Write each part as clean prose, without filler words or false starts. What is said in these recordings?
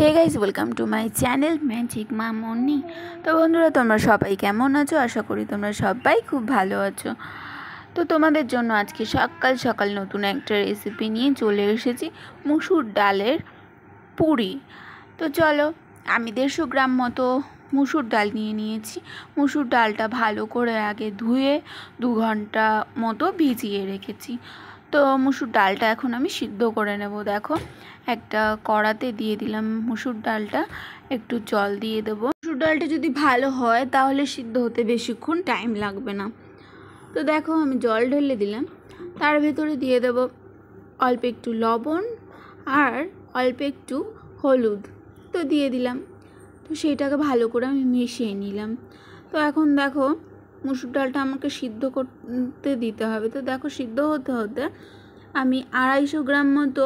Hey guys, welcome to my channel magic Mamoni. তো বন্ধুরা, তোমরা সবাই কেমন আছো? আশা করি তোমরা সবাই খুব ভালো আছো। তো তোমাদের জন্য আজকে সকাল সকাল নতুন একটা রেসিপি নিয়ে চলে এসেছি, মুসুর ডালের পুরি। তো চলো, আমি 150 গ্রাম মতো মুসুর ডাল নিয়ে নিয়েছি। মুসুর ডালটা ভালো করে আগে ধুয়ে 2 ঘন্টা মতো ভিজিয়ে রেখেছি। তো মুসুর ডালটা এখন আমি সিদ্ধ করে নেব। দেখো, একটা কড়াতে দিয়ে দিলাম মুসুর ডালটা, একটু জল দিয়ে দেবো। মুসুর ডালটা যদি ভালো হয় তাহলে সিদ্ধ হতে বেশিক্ষণ টাইম লাগবে না। তো দেখো, আমি জল ঢেলে দিলাম, তার ভেতরে দিয়ে দেব অল্প একটু লবণ আর অল্প একটু হলুদ। তো দিয়ে দিলাম, তো সেইটাকে ভালো করে আমি মিশিয়ে নিলাম। তো এখন দেখো, মুসুর ডালটা আমাকে সিদ্ধ করতে দিতে হবে। তো দেখো, সিদ্ধ হতে হতে আমি 250 গ্রাম মতো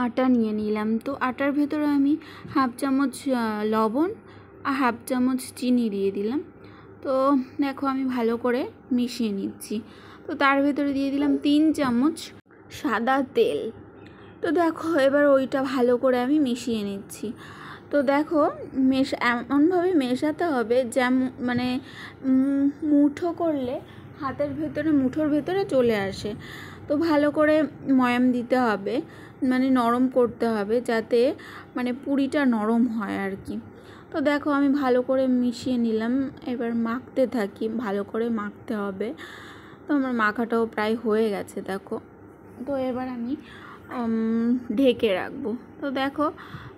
আটা নিয়ে নিলাম। তো আটার ভেতরে আমি হাফ চামচ লবণ আর হাফ চামচ চিনি দিয়ে দিলাম। তো দেখো, আমি ভালো করে মিশিয়ে নিচ্ছি। তো তার ভেতরে দিয়ে দিলাম 3 চামচ সাদা তেল। তো দেখো, এবার ওইটা ভালো করে আমি মিশিয়ে নিচ্ছি। তো দেখো, এমনভাবে মেশাতে হবে যেমন মানে মুঠো করলে হাতের ভেতরে, মুঠোর ভেতরে চলে আসে। তো ভালো করে ময়াম দিতে হবে, মানে নরম করতে হবে, যাতে মানে পুরিটা নরম হয় আর কি। তো দেখো, আমি ভালো করে মিশিয়ে নিলাম। এবার মাখতে থাকি, ভালো করে মাখতে হবে। তো আমার মাখাটাও প্রায় হয়ে গেছে দেখো। তো এবার আমি ঢেকে রাখবো। তো দেখো,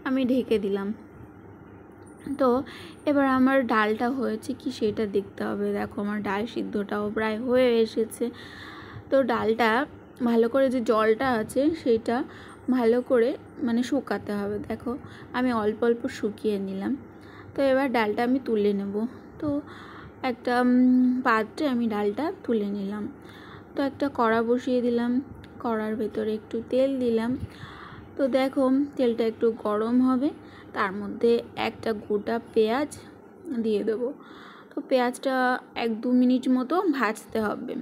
আমি ঢেকে দিলাম। তো এবার আমার ডালটা হয়েছে কি সেটা দেখতে হবে। দেখো, আমার ডাল সিদ্ধটাও প্রায় হয়ে এসেছে। তো ডালটা ভালো করে, যে জলটা আছে সেটা ভালো করে মানে শুকাতে হবে। দেখো, আমি অল্প অল্প শুকিয়ে নিলাম। তো এবার ডালটা আমি তুলে নেব। তো একটা পাত্রে আমি ডালটা তুলে নিলাম। তো একটা কড়া বসিয়ে দিলাম, কড়ার ভেতরে একটু তেল দিলাম। তো দেখো, তেলটা একটু গরম হবে, তার মধ্যে একটা গোটা পেঁয়াজ দিয়ে দেবো। তো পেঁয়াজটা 1-2 মিনিট মতো ভাজতে হবে।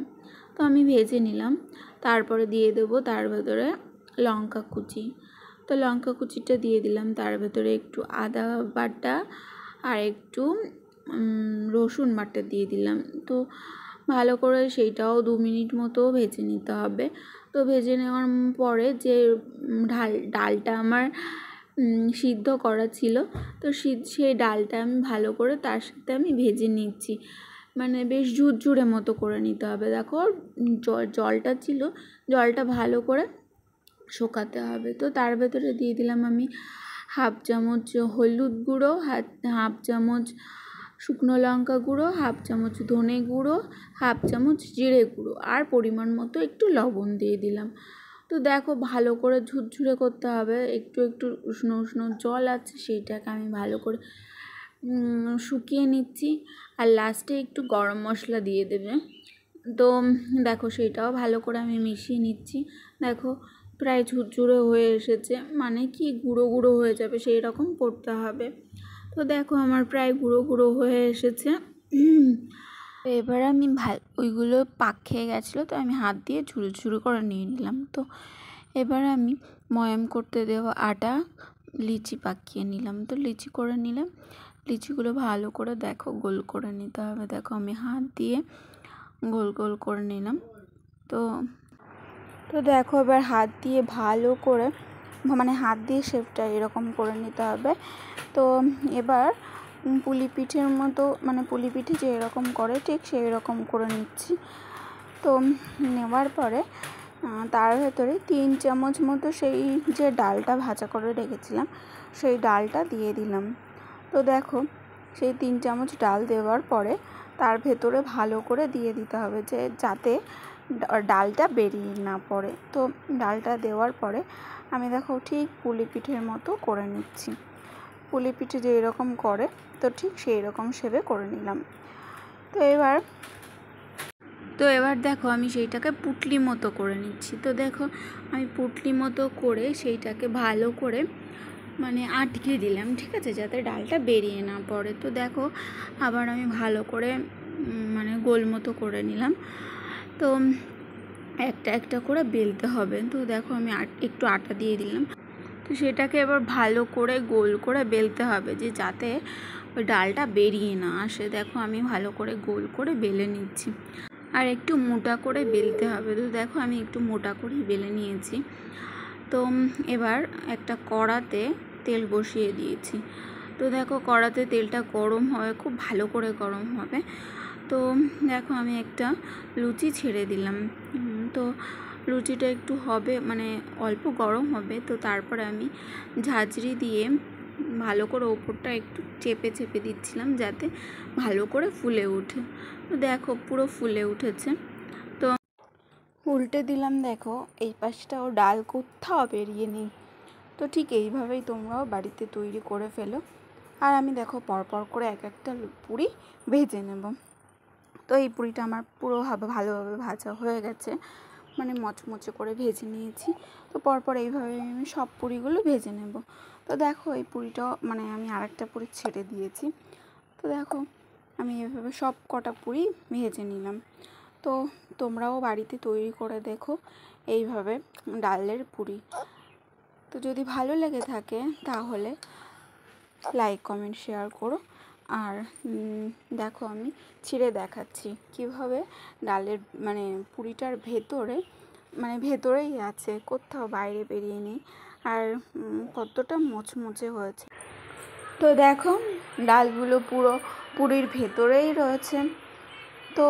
তো আমি ভেজে নিলাম। তারপরে দিয়ে দেবো তার ভেতরে লঙ্কা কুচি। তো লঙ্কা কুচিটা দিয়ে দিলাম, তার ভেতরে একটু আদা বাটা আর একটু রসুন বাটা দিয়ে দিলাম। তো ভালো করে সেইটাও 2 মিনিট মতো ভেজে নিতে হবে। তো ভেজে নেওয়ার পরে যে ডালটা আমার সিদ্ধ করা ছিল, তো সেই ডালটা আমি ভালো করে তার সাথে আমি ভেজে নিচ্ছি, মানে বেশ ঝুরঝুরে মতো করে নিতে হবে। দেখো, জলটা ছিল, জলটা ভালো করে শুকাতে হবে। তো তার ভেতরে দিয়ে দিলাম আমি হাফ চামচ হলুদ গুঁড়ো, হাফ চামচ শুকনো লঙ্কা গুঁড়ো, হাফ চামচ ধনে গুঁড়ো, হাফ চামচ জিরে গুঁড়ো আর পরিমাণ মতো একটু লবণ দিয়ে দিলাম। তো দেখো, ভালো করে ঝুরঝুরে করতে হবে। একটু একটু উষ্ণ উষ্ণ জল আছে, সেইটাকে আমি ভালো করে শুকিয়ে নিচ্ছি। আর লাস্টে একটু গরম মশলা দিয়ে দেবে। তো দেখো, সেইটাও ভালো করে আমি মিশিয়ে নিচ্ছি। দেখো, প্রায় ঝুরঝুরে হয়ে এসেছে, মানে কি গুঁড়ো গুঁড়ো হয়ে যাবে সেই রকম করতে হবে। তো দেখো, আমার প্রায় গুঁড়ো গুঁড়ো হয়ে এসেছে। এবার আমি ওইগুলো পাক খেয়ে গেছিলো, তো আমি হাত দিয়ে ঝুরো ঝুরো করে নিয়ে নিলাম। তো এবার আমি ময়াম করতে দেওয়া আটা লিচি পাকিয়ে নিলাম। তো লিচি করে নিলাম, লিচিগুলো ভালো করে দেখো গোল করে নিতে হবে। দেখো, আমি হাত দিয়ে গোল গোল করে নিলাম। তো দেখো, এবার হাত দিয়ে ভালো করে, মানে হাত দিয়ে শেপটা এরকম করে নিতে হবে। তো এবার পুলি পিঠের মতো, মানে পুলি পিঠে যে এরকম করে ঠিক সেই রকম করে নিচ্ছি। তো নেওয়ার পরে তার ভেতরে 3 চামচ মতো সেই যে ডালটা ভাজা করে রেখেছিলাম সেই ডালটা দিয়ে দিলাম। তো দেখো, সেই 3 চামচ ডাল দেওয়ার পরে তার ভেতরে ভালো করে দিয়ে দিতে হবে, যে যাতে ডালটা বেরিয়ে না পড়ে। তো ডালটা দেওয়ার পরে আমি দেখো ঠিক পুলি পিঠের মতো করে নিচ্ছি। পুলি পিঠে যে এরকম করে, তো ঠিক সেই রকম শেপে করে নিলাম। তো এবার দেখো, আমি সেইটাকে পুটলি মতো করে নিচ্ছি। তো দেখো, আমি পুটলি মতো করে সেইটাকে ভালো করে মানে আটকে দিলাম, ঠিক আছে, যাতে ডালটা বেরিয়ে না পড়ে। তো দেখো, আবার আমি ভালো করে মানে গোল মতো করে নিলাম। তো একটা একটা করে বেলতে হবে। তো দেখো, আমি একটু আটা দিয়ে দিলাম। তো সেটাকে এবার ভালো করে গোল করে বেলতে হবে, যে যাতে ওই ডালটা বেরিয়ে না আসে। দেখো আমি ভালো করে গোল করে বেলে নিচ্ছি, আর একটু মোটা করে বেলতে হবে। তো দেখো আমি একটু মোটা করেই বেলে নিয়েছি। তো এবার একটা কড়াতে তেল বসিয়ে দিয়েছি। তো দেখো কড়াতে তেলটা গরম হবে, খুব ভালো করে গরম হবে। তো দেখো আমি একটা লুচি ছেড়ে দিলাম। তো লুচিটা একটু হবে, মানে অল্প গরম হবে। তো তারপরে আমি ঝাঁঝরি দিয়ে ভালো করে ওপরটা একটু চেপে চেপে দিচ্ছিলাম, যাতে ভালো করে ফুলে ওঠে। তো দেখো পুরো ফুলে উঠেছে। তো উল্টে দিলাম, দেখো এই পাশটাও ডাল কোথাও বেরিয়ে নেই। তো ঠিক এইভাবেই তোমরাও বাড়িতে তৈরি করে ফেলো। আর আমি দেখো পরপর করে এক একটা পুরি ভেজে নেব। তো এই পুরিটা আমার পুরো ভালোভাবে ভাজা হয়ে গেছে, মানে মচমচে করে ভেজে নিয়েছি। তো পরপর এইভাবে আমি সব পুরিগুলো ভেজে নেব। তো দেখো এই পুরিটাও, মানে আমি আরেকটা পুরি ছেড়ে দিয়েছি। তো দেখো আমি এভাবে সব কটা পুরি ভেজে নিলাম। তো তোমরাও বাড়িতে তৈরি করে দেখো এইভাবে ডালের পুরি। তো যদি ভালো লেগে থাকে তাহলে লাইক কমেন্ট শেয়ার করো। আর দেখো আমি ছিঁড়ে দেখাচ্ছি কিভাবে ডালের, মানে পুরিটার ভেতরে, মানে ভেতরেই আছে, কোথাও বাইরে বেরিয়ে নেই, আর কতটা মচমচে হয়েছে। তো দেখো ডালগুলো পুরো পুরির ভেতরেই রয়েছে। তো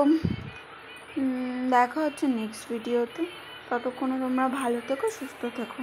দেখা হচ্ছে নেক্সট ভিডিওতে। ততক্ষণে তোমরা ভালো থেকো, সুস্থ থেকো।